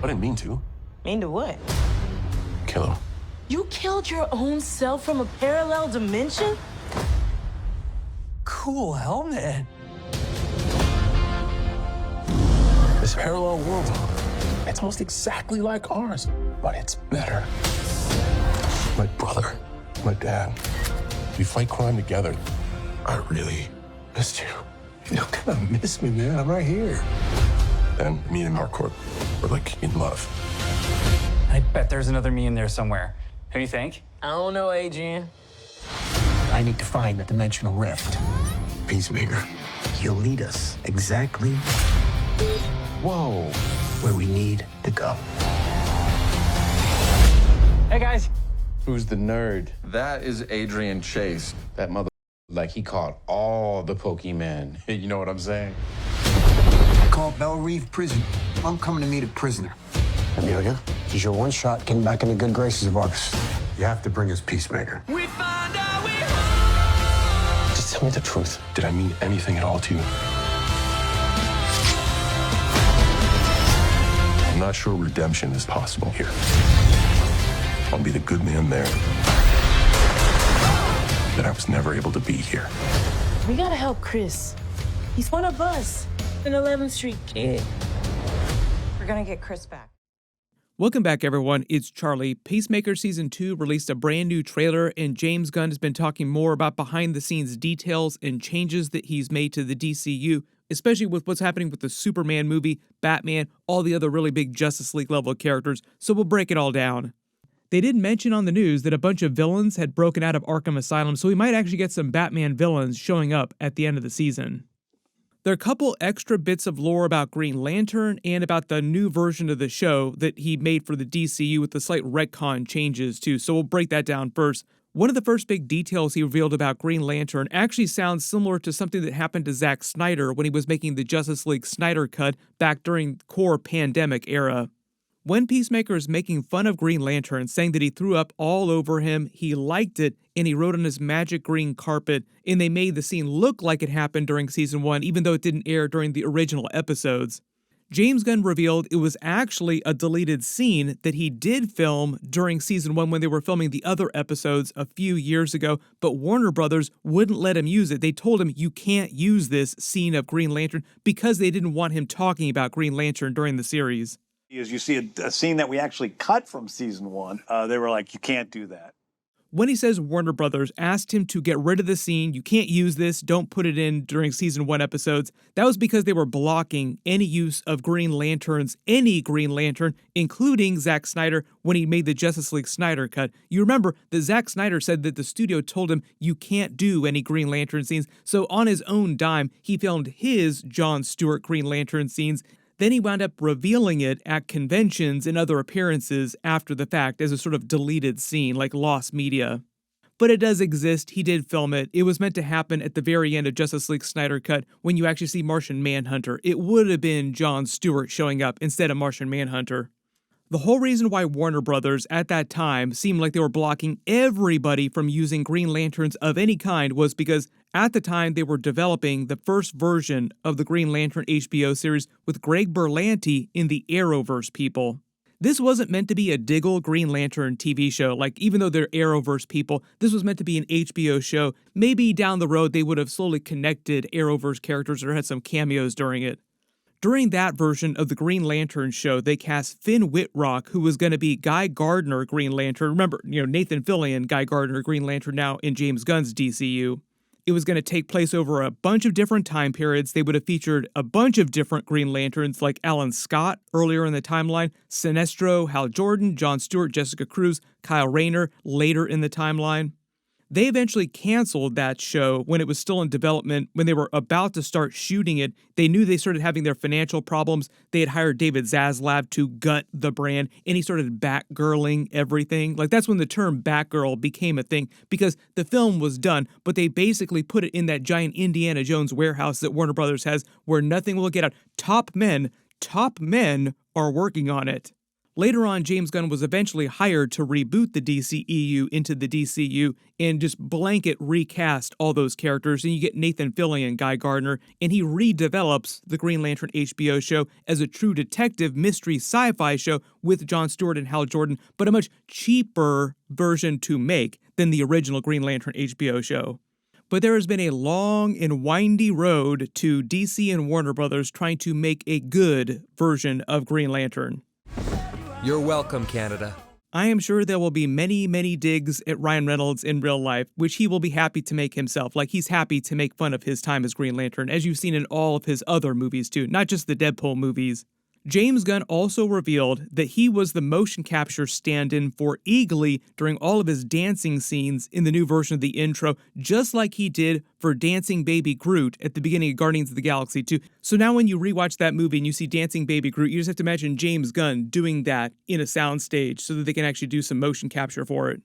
I didn't mean to. Mean to what? Kill him. You killed your own self from a parallel dimension? Cool helmet. This parallel world, it's almost exactly like ours, but it's better. My brother, my dad, we fight crime together. I really missed you. You don't gotta miss me, man. I'm right here. Then me and Harcourt were like in love. I bet there's another me in there somewhere. Who do you think? I don't know, Adrian. I need to find the dimensional rift. Peacemaker, he'll lead us exactly Whoa. where we need to go. Hey, guys. Who's the nerd? That is Adrian Chase. That mother, like he caught all the Pokemon. You know what I'm saying? I call Belle Reeve Prison. I'm coming to meet a prisoner. Amelia, he's your one shot getting back in the good graces of Argus. You have to bring us Peacemaker. Just tell me the truth. Did I mean anything at all to you? I'm not sure redemption is possible here. I'll be the good man there. But I was never able to be here. We gotta help Chris. He's one of us, an 11th Street kid. We're gonna get Chris back. Welcome back, everyone. It's Charlie. Peacemaker Season 2 released a brand new trailer, and James Gunn has been talking more about behind-the-scenes details and changes that he's made to the DCU, especially with what's happening with the Superman movie, Batman, all the other really big Justice League-level characters, so we'll break it all down. They did mention on the news that a bunch of villains had broken out of Arkham Asylum, so we might actually get some Batman villains showing up at the end of the season. There are a couple extra bits of lore about Green Lantern and about the new version of the show that he made for the DCU with the slight retcon changes too, so we'll break that down first. One of the first big details he revealed about Green Lantern actually sounds similar to something that happened to Zack Snyder when he was making the Justice League Snyder Cut back during the core pandemic era. When Peacemaker is making fun of Green Lantern, saying that he threw up all over him, he liked it, and he wrote on his magic green carpet, and they made the scene look like it happened during Season 1, even though it didn't air during the original episodes. James Gunn revealed it was actually a deleted scene that he did film during Season 1 when they were filming the other episodes a few years ago, but Warner Brothers wouldn't let him use it. They told him, you can't use this scene of Green Lantern, because they didn't want him talking about Green Lantern during the series. As you see a scene that we actually cut from Season 1, they were like, you can't do that. When he says Warner Brothers asked him to get rid of the scene, you can't use this, don't put it in during Season 1 episodes, that was because they were blocking any use of Green Lanterns, any Green Lantern, including Zack Snyder when he made the Justice League Snyder Cut. You remember that Zack Snyder said that the studio told him you can't do any Green Lantern scenes, so on his own dime, he filmed his John Stewart Green Lantern scenes. Then he wound up revealing it at conventions and other appearances after the fact as a sort of deleted scene, like lost media. But it does exist, he did film it. It was meant to happen at the very end of Justice League Snyder Cut when you actually see Martian Manhunter. It would have been John Stewart showing up instead of Martian Manhunter. The whole reason why Warner Brothers at that time seemed like they were blocking everybody from using Green Lanterns of any kind was because at the time they were developing the first version of the Green Lantern HBO series with Greg Berlanti in the Arrowverse people. This wasn't meant to be a Diggle Green Lantern TV show, like even though they're Arrowverse people, this was meant to be an HBO show. Maybe down the road they would have slowly connected Arrowverse characters or had some cameos during it. During that version of the Green Lantern show, they cast Finn Wittrock, who was going to be Guy Gardner Green Lantern. Remember, Nathan Fillion, Guy Gardner Green Lantern now in James Gunn's DCU. It was going to take place over a bunch of different time periods. They would have featured a bunch of different Green Lanterns like Alan Scott earlier in the timeline, Sinestro, Hal Jordan, Jon Stewart, Jessica Cruz, Kyle Rayner later in the timeline. They eventually canceled that show when it was still in development. When they were about to start shooting it, they knew they started having their financial problems. They had hired David Zaslav to gut the brand, and he started Batgirling everything. Like, that's when the term Batgirl became a thing, because the film was done, but they basically put it in that giant Indiana Jones warehouse that Warner Brothers has where nothing will get out. Top men are working on it. Later on, James Gunn was eventually hired to reboot the DCEU into the DCU and just blanket recast all those characters, and you get Nathan Fillion and Guy Gardner, and he redevelops the Green Lantern HBO show as a true detective mystery sci-fi show with Jon Stewart and Hal Jordan, but a much cheaper version to make than the original Green Lantern HBO show. But there has been a long and windy road to DC and Warner Brothers trying to make a good version of Green Lantern. You're welcome, Canada. I am sure there will be many, many digs at Ryan Reynolds in real life, which he will be happy to make himself. Like, he's happy to make fun of his time as Green Lantern, as you've seen in all of his other movies too, not just the Deadpool movies. James Gunn also revealed that he was the motion capture stand-in for Eagly during all of his dancing scenes in the new version of the intro, just like he did for Dancing Baby Groot at the beginning of Guardians of the Galaxy 2. So now when you rewatch that movie and you see Dancing Baby Groot, you just have to imagine James Gunn doing that in a soundstage so that they can actually do some motion capture for it.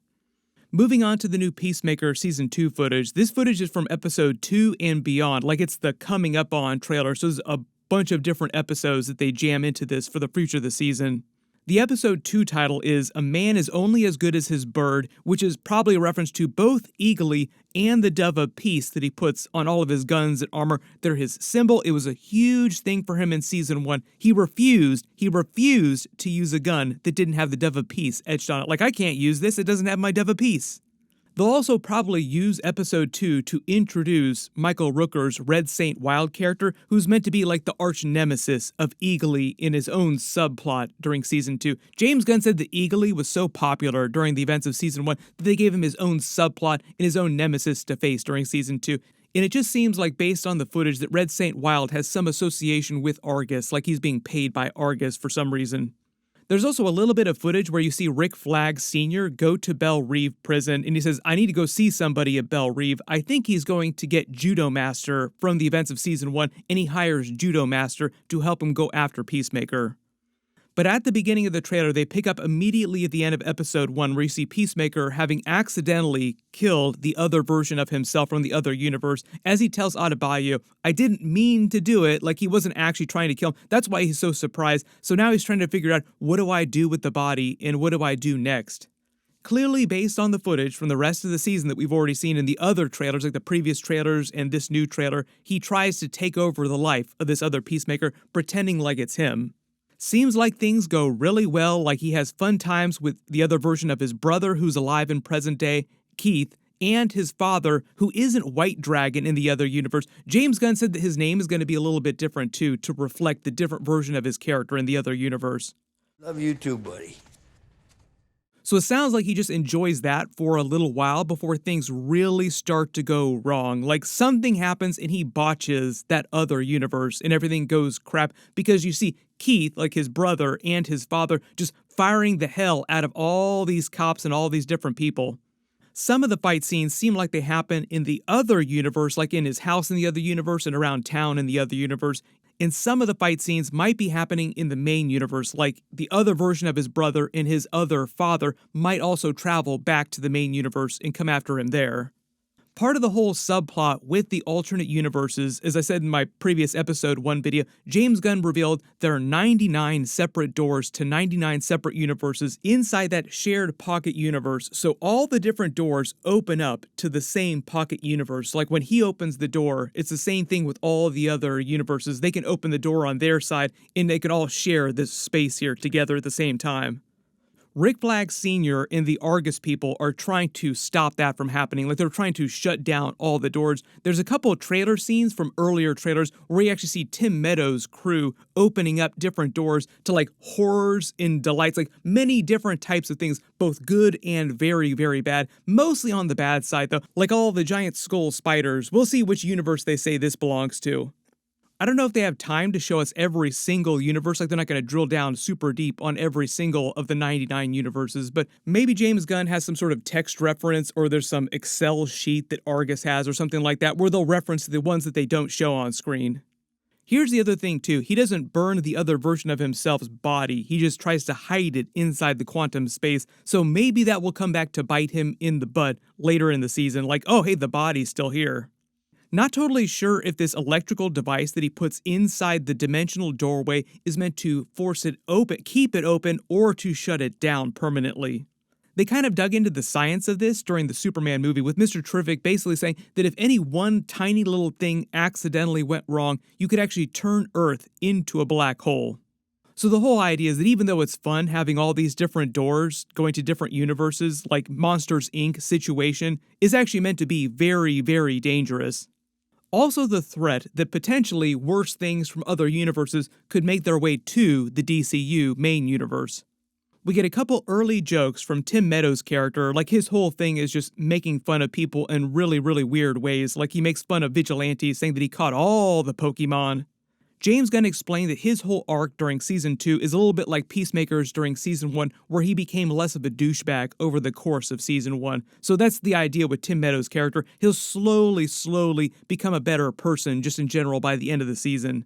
Moving on to the new Peacemaker Season 2 footage. This footage is from Episode 2 and beyond, like it's the Coming Up On trailer, so there's a bunch of different episodes that they jam into this for the future of the season. The episode 2 title is A Man is Only as Good as His Bird, which is probably a reference to both Eagly and the Dove of Peace that he puts on all of his guns and armor. They're his symbol. It was a huge thing for him in Season 1. He refused to use a gun that didn't have the Dove of Peace etched on it. Like, I can't use this, it doesn't have my Dove of Peace. They'll also probably use Episode 2 to introduce Michael Rooker's Red Saint Wild character, who's meant to be like the arch nemesis of Eagly in his own subplot during Season 2. James Gunn said that Eagly was so popular during the events of Season 1 that they gave him his own subplot and his own nemesis to face during Season 2. And it just seems like, based on the footage, that Red Saint Wild has some association with Argus, like he's being paid by Argus for some reason. There's also a little bit of footage where you see Rick Flag Sr. go to Belle Reve prison, and he says, I need to go see somebody at Belle Reve. I think he's going to get Judo Master from the events of Season 1, and he hires Judo Master to help him go after Peacemaker. But at the beginning of the trailer, they pick up immediately at the end of Episode 1, where you see Peacemaker having accidentally killed the other version of himself from the other universe. As he tells Adebayo, I didn't mean to do it, like he wasn't actually trying to kill him. That's why he's so surprised. So now he's trying to figure out, what do I do with the body, and what do I do next? Clearly based on the footage from the rest of the season that we've already seen in the other trailers, like the previous trailers and this new trailer, he tries to take over the life of this other Peacemaker, pretending like it's him. Seems like things go really well, like he has fun times with the other version of his brother who's alive in present day, Keith, and his father, who isn't White Dragon in the other universe. James Gunn said that his name is going to be a little bit different too, to reflect the different version of his character in the other universe. Love you too, buddy. So it sounds like he just enjoys that for a little while before things really start to go wrong. Like something happens and he botches that other universe and everything goes crap, because you see Keith, like his brother and his father, just firing the hell out of all these cops and all these different people. Some of the fight scenes seem like they happen in the other universe, like in his house in the other universe and around town in the other universe. And some of the fight scenes might be happening in the main universe, like the other version of his brother and his other father might also travel back to the main universe and come after him there. Part of the whole subplot with the alternate universes, as I said in my previous Episode 1 video, James Gunn revealed there are 99 separate doors to 99 separate universes inside that shared pocket universe, so all the different doors open up to the same pocket universe. Like when he opens the door, it's the same thing with all the other universes. They can open the door on their side, and they can all share this space here together at the same time. Rick Flag Sr. and the Argus people are trying to stop that from happening. Like they're trying to shut down all the doors. There's a couple of trailer scenes from earlier trailers where you actually see Tim Meadows' crew opening up different doors to like horrors and delights, like many different types of things, both good and very, very bad. Mostly on the bad side though, like all the giant skull spiders. We'll see which universe they say this belongs to. I don't know if they have time to show us every single universe, like they're not going to drill down super deep on every single of the 99 universes, but maybe James Gunn has some sort of text reference, or there's some Excel sheet that Argus has or something like that where they'll reference the ones that they don't show on screen. Here's the other thing too, he doesn't burn the other version of himself's body, he just tries to hide it inside the quantum space, so maybe that will come back to bite him in the butt later in the season, like, oh hey, the body's still here. Not totally sure if this electrical device that he puts inside the dimensional doorway is meant to force it open, keep it open, or to shut it down permanently. They kind of dug into the science of this during the Superman movie, with Mr. Terrific basically saying that if any one tiny little thing accidentally went wrong, you could actually turn Earth into a black hole. So the whole idea is that even though it's fun having all these different doors going to different universes, like Monsters, Inc. situation, is actually meant to be very, very dangerous. Also the threat that potentially worse things from other universes could make their way to the DCU main universe. We get a couple early jokes from Tim Meadows' character, like his whole thing is just making fun of people in really, really weird ways, like he makes fun of vigilantes saying that he caught all the Pokemon. James Gunn explained that his whole arc during Season 2 is a little bit like Peacemaker's during Season 1, where he became less of a douchebag over the course of Season 1. So that's the idea with Tim Meadows' character. He'll slowly become a better person just in general by the end of the season.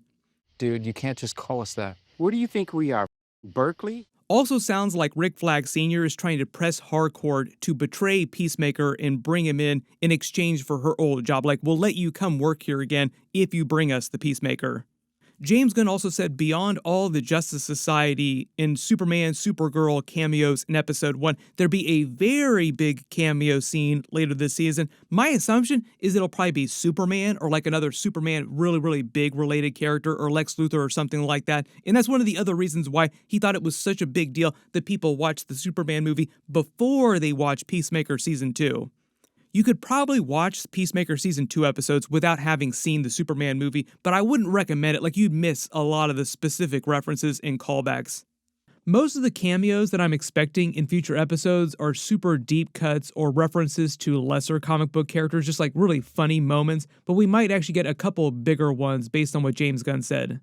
Dude, you can't just call us that. What do you think we are, Berkeley? Also sounds like Rick Flag Sr. is trying to press Harcourt to betray Peacemaker and bring him in exchange for her old job. Like, we'll let you come work here again if you bring us the Peacemaker. James Gunn also said beyond all the Justice Society in Superman, Supergirl cameos in episode 1, there'd be a very big cameo scene later this season. My assumption is it'll probably be Superman or like another Superman really, really big related character or Lex Luthor or something like that. And that's one of the other reasons why he thought it was such a big deal that people watched the Superman movie before they watched Peacemaker Season 2. You could probably watch Peacemaker Season 2 episodes without having seen the Superman movie, but I wouldn't recommend it. Like, you'd miss a lot of the specific references and callbacks. Most of the cameos that I'm expecting in future episodes are super deep cuts or references to lesser comic book characters, just like really funny moments, but we might actually get a couple bigger ones based on what James Gunn said.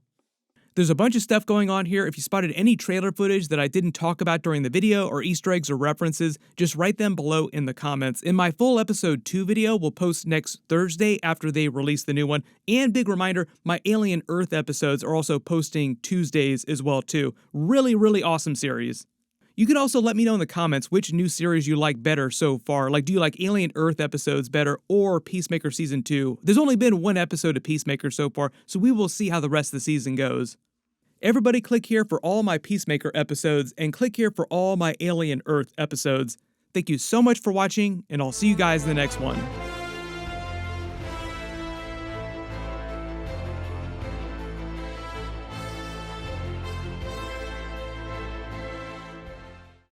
There's a bunch of stuff going on here. If you spotted any trailer footage that I didn't talk about during the video or Easter eggs or references, just write them below in the comments. In my full episode 2 video, we'll post next Thursday after they release the new one. And big reminder, my Alien Earth episodes are also posting Tuesdays as well too. Really, really awesome series. You can also let me know in the comments which new series you like better so far. Like, do you like Alien Earth episodes better or Peacemaker Season 2? There's only been one episode of Peacemaker so far, so we will see how the rest of the season goes. Everybody click here for all my Peacemaker episodes and click here for all my Alien Earth episodes. Thank you so much for watching, and I'll see you guys in the next one.